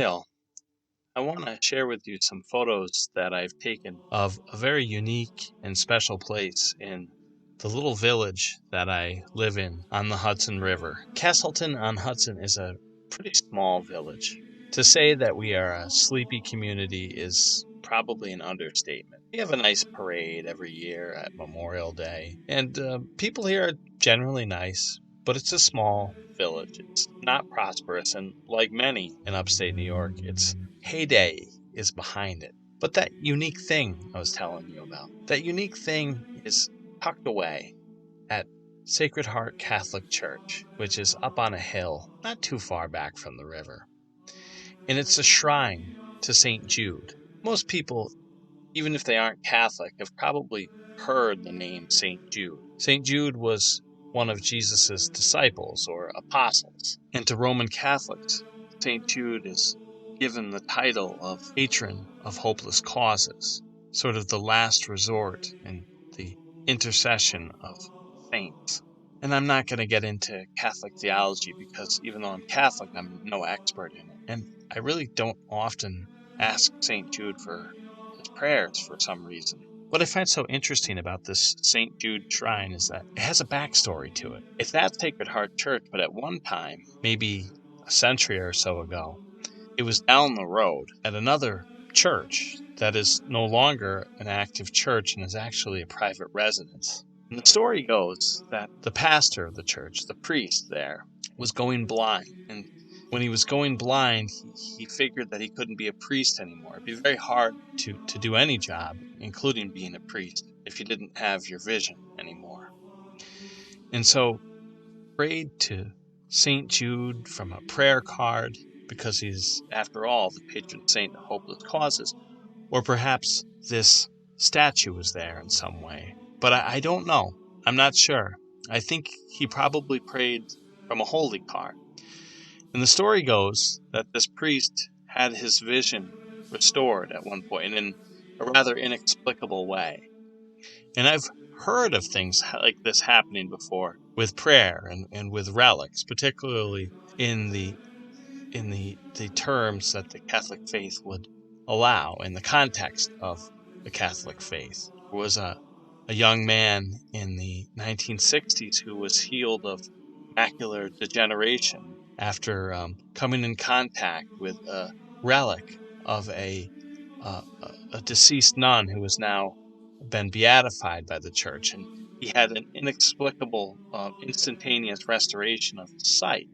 Hill, I want to share with you some photos that I've taken of a very unique and special place in the little village that I live in on the Hudson River. Castleton-on-Hudson is a pretty small village. To say that we are a sleepy community is probably an understatement. We have a nice parade every year at Memorial Day, and people here are generally nice, but it's a small village. It's not prosperous, and like many in upstate New York, its heyday is behind it. But that unique thing I was telling you about, that unique thing is tucked away at Sacred Heart Catholic Church, which is up on a hill not too far back from the river. And it's a shrine to St. Jude. Most people, even if they aren't Catholic, have probably heard the name St. Jude. St. Jude was one of Jesus' disciples or apostles. And to Roman Catholics, St. Jude is given the title of Patron of hopeless causes, sort of the last resort in the intercession of saints. And I'm not going to get into Catholic theology because even though I'm Catholic, I'm no expert in it. And I really don't often ask St. Jude for his prayers for some reason. What I find so interesting about this St. Jude shrine is that it has a backstory to it. It's at Sacred Heart Church, but at one time, maybe a century or so ago, it was down the road at another church that is no longer an active church and is actually a private residence. And the story goes that the pastor of the church, the priest there, was going blind. And when he was going blind, he figured that he couldn't be a priest anymore. It'd be very hard to do any job, including being a priest, if you didn't have your vision anymore. And so prayed to St. Jude from a prayer card because he's, after all, the patron saint of hopeless causes. Or perhaps this statue was there in some way. But I don't know. I'm not sure. I think he probably prayed from a holy card. And the story goes that this priest had his vision restored at one point in a rather inexplicable way. And I've heard of things like this happening before with prayer and with relics, particularly in the terms that the Catholic faith would allow in the context of the Catholic faith. There was a young man in the 1960s who was healed of macular degeneration after coming in contact with a relic of a deceased nun who has now been beatified by the church, and he had an inexplicable instantaneous restoration of his sight.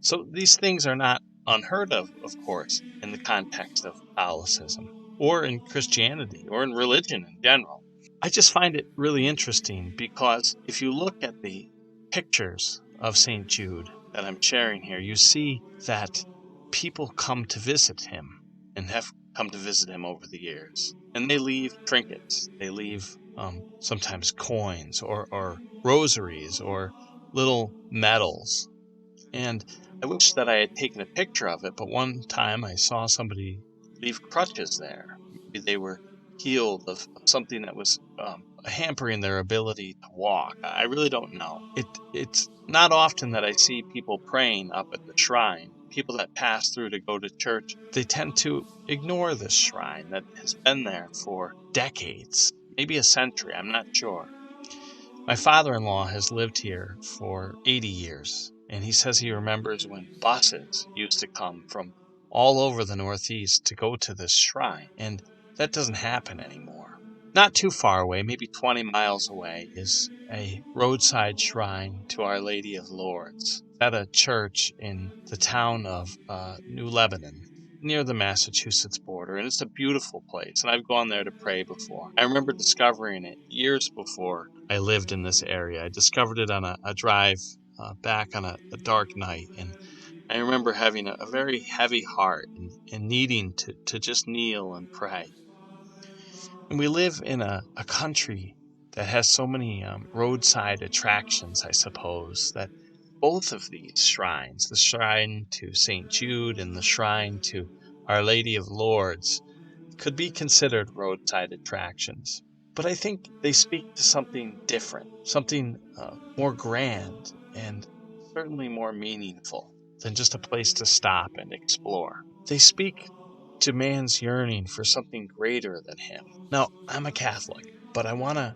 So these things are not unheard of course, in the context of Catholicism or in Christianity or in religion in general. I just find it really interesting because if you look at the pictures of St. Jude that I'm sharing here, you see that people come to visit him and have come to visit him over the years. And they leave trinkets. They leave sometimes coins or rosaries or little medals. And I wish that I had taken a picture of it, but one time I saw somebody leave crutches there. Maybe they were healed of something that was hampering their ability to walk. I really don't know. It's not often that I see people praying up at the shrine. People that pass through to go to church, they tend to ignore this shrine that has been there for decades, maybe a century, I'm not sure. My father-in-law has lived here for 80 years, and he says he remembers when buses used to come from all over the Northeast to go to this shrine, and that doesn't happen anymore. Not too far away, maybe 20 miles away, is a roadside shrine to Our Lady of Lourdes at a church in the town of New Lebanon, near the Massachusetts border, and it's a beautiful place, and I've gone there to pray before. I remember discovering it years before I lived in this area. I discovered it on a drive back on a dark night, and I remember having a very heavy heart and needing to just kneel and pray. And we live in a country that has so many roadside attractions, I suppose, that both of these shrines, the shrine to St. Jude and the shrine to Our Lady of Lourdes, could be considered roadside attractions. But I think they speak to something different, something more grand and certainly more meaningful. than just a place to stop and explore. They speak to man's yearning for something greater than him. Now, I'm a Catholic, but I want to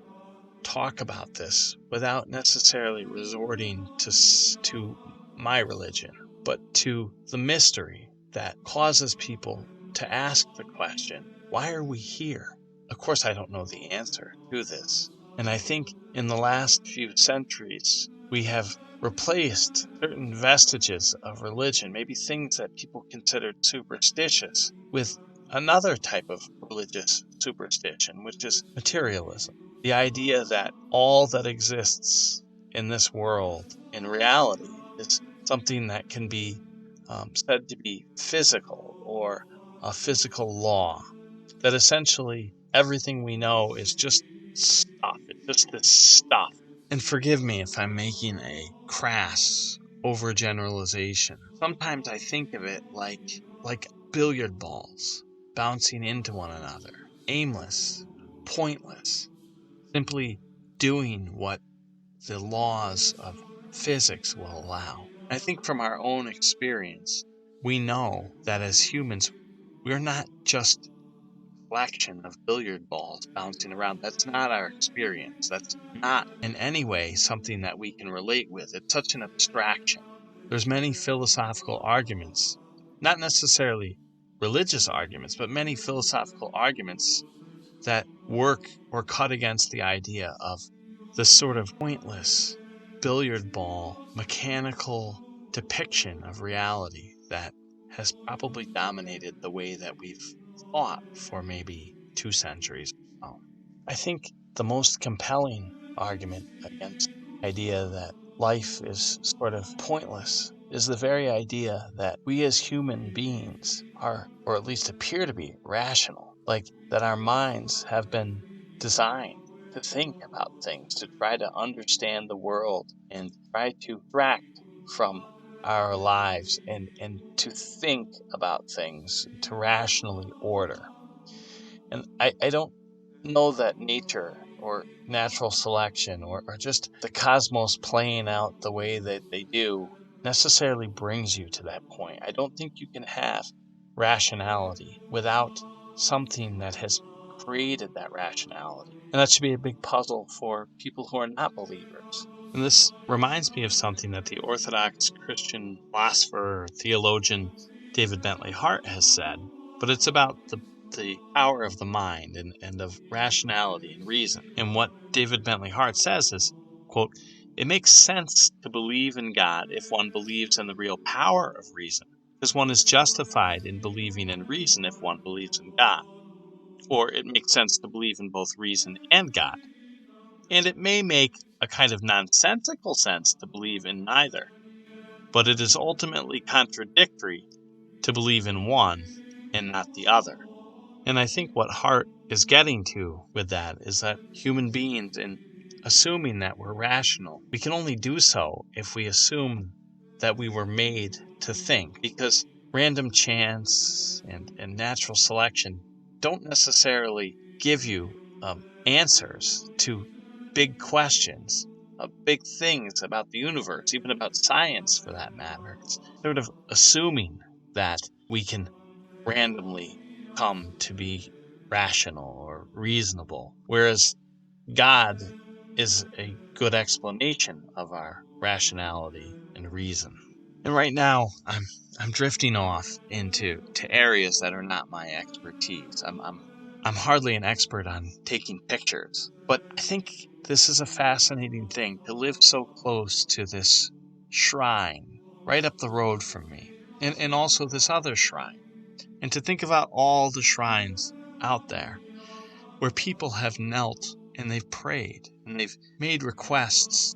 talk about this without necessarily resorting to my religion, but to the mystery that causes people to ask the question, why are we here? Of course, I don't know the answer to this. And I think in the last few centuries, we have replaced certain vestiges of religion, maybe things that people considered superstitious, with another type of religious superstition, which is materialism. The idea that all that exists in this world, in reality, is something that can be said to be physical or a physical law. That essentially everything we know is just stuff. It's just this stuff. And forgive me if I'm making a crass overgeneralization. Sometimes I think of it like billiard balls bouncing into one another, aimless, pointless, simply doing what the laws of physics will allow. I think from our own experience, we know that as humans, we're not just a collection of billiard balls bouncing around. That's not our experience. That's not in any way something that we can relate with. It's such an abstraction. There's many philosophical arguments, not necessarily religious arguments, but many philosophical arguments that work or cut against the idea of this sort of pointless billiard ball mechanical depiction of reality that has probably dominated the way that we've thought for maybe 2 centuries or so. I think the most compelling argument against the idea that life is sort of pointless is the very idea that we as human beings are, or at least appear to be, rational. Like that our minds have been designed to think about things, to try to understand the world and try to abstract from our lives and to think about things, to rationally order. And I don't know that nature or natural selection or just the cosmos playing out the way that they do necessarily brings you to that point. I don't think you can have rationality without something that has created that rationality. And that should be a big puzzle for people who are not believers. And this reminds me of something that the Orthodox Christian philosopher or theologian David Bentley Hart has said, but it's about the power of the mind and of rationality and reason. And what David Bentley Hart says is, quote, "It makes sense to believe in God if one believes in the real power of reason, because one is justified in believing in reason if one believes in God. Or it makes sense to believe in both reason and God. And it may make a kind of nonsensical sense to believe in neither, but it is ultimately contradictory to believe in one and not the other." And I think what Hart is getting to with that is that human beings, in assuming that we're rational, we can only do so if we assume that we were made to think, because random chance and natural selection don't necessarily give you answers to big questions, big things about the universe, even about science for that matter. It's sort of assuming that we can randomly come to be rational or reasonable, whereas God is a good explanation of our rationality and reason. And right now, I'm drifting off into areas that are not my expertise. I'm hardly an expert on taking pictures, but I think this is a fascinating thing to live so close to this shrine right up the road from me, and also this other shrine. And to think about all the shrines out there where people have knelt and they've prayed and they've made requests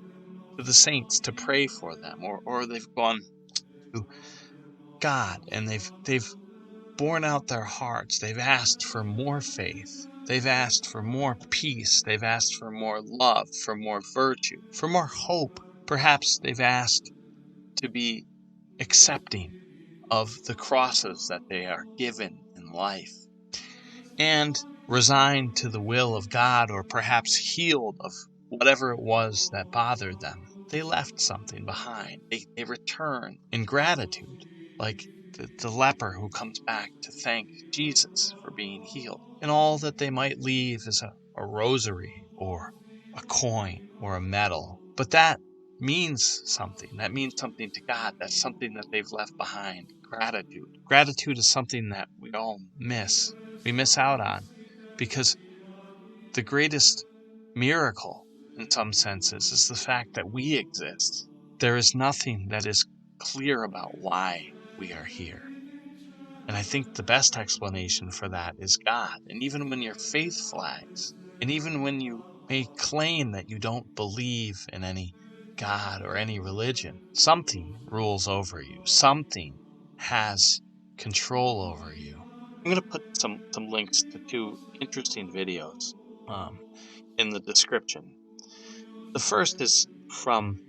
to the saints to pray for them, or they've gone to God and they've borne out their hearts. They've asked for more faith. They've asked for more peace. They've asked for more love, for more virtue, for more hope. Perhaps they've asked to be accepting of the crosses that they are given in life, and resigned to the will of God, or perhaps healed of whatever it was that bothered them. they left something behind. They return in gratitude, like the leper who comes back to thank Jesus for being healed. And all that they might leave is a rosary or a coin or a medal. But that means something. That means something to God. That's something that they've left behind. Gratitude. Gratitude is something that we all miss. We miss out on because the greatest miracle, in some senses, is the fact that we exist. There is nothing that is clear about why we are here. And I think the best explanation for that is God. And even when your faith flags, and even when you may claim that you don't believe in any God or any religion, something rules over you. Something has control over you. I'm going to put some links to two interesting videos um, in the description. The first is from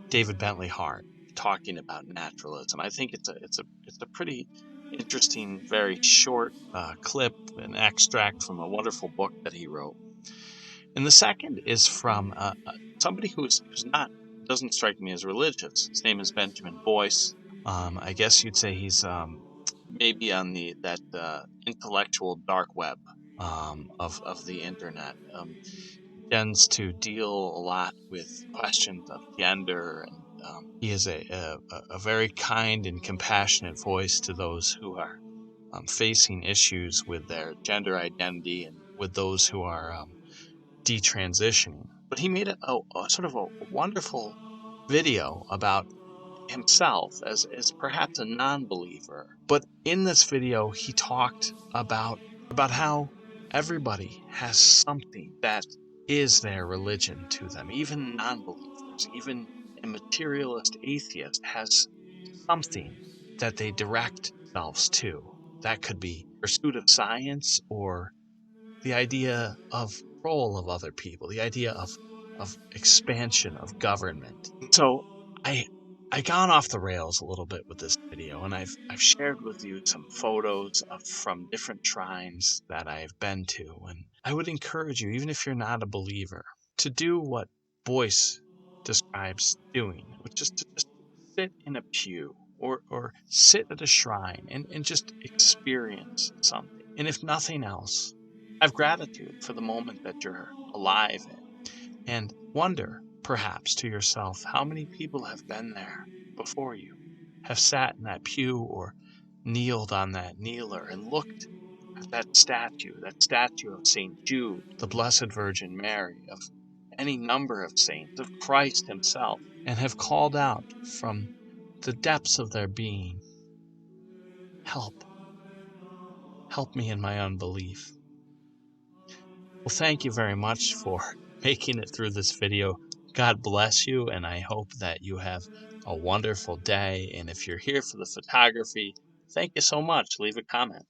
David Bentley Hart talking about naturalism. I think it's a pretty interesting, very short clip, an extract from a wonderful book that he wrote. And the second is from somebody who's not, doesn't strike me as religious. His name is Benjamin Boyce. I guess you'd say he's maybe on that intellectual dark web of the internet. Tends to deal a lot with questions of gender, and he is a very kind and compassionate voice to those who are facing issues with their gender identity and with those who are detransitioning. But he made a sort of a wonderful video about himself as perhaps a non-believer. But in this video, he talked about how everybody has something that is their religion to them. Even non-believers, even a materialist atheist has something that they direct themselves to. That could be pursuit of science or the idea of control of other people, the idea of expansion of government. So I gone off the rails a little bit with this video, and I've shared with you some photos from different shrines that I've been to, and I would encourage you, even if you're not a believer, to do what Boyce describes doing, which is to just sit in a pew or sit at a shrine and just experience something. And if nothing else, have gratitude for the moment that you're alive in, and wonder, perhaps, to yourself, how many people have been there before you, have sat in that pew or kneeled on that kneeler and looked at that statue of St. Jude, the Blessed Virgin Mary, of any number of saints, of Christ himself, and have called out from the depths of their being, help me in my unbelief. Well, thank you very much for making it through this video. God bless you, and I hope that you have a wonderful day. And if you're here for the photography, thank you so much. Leave a comment.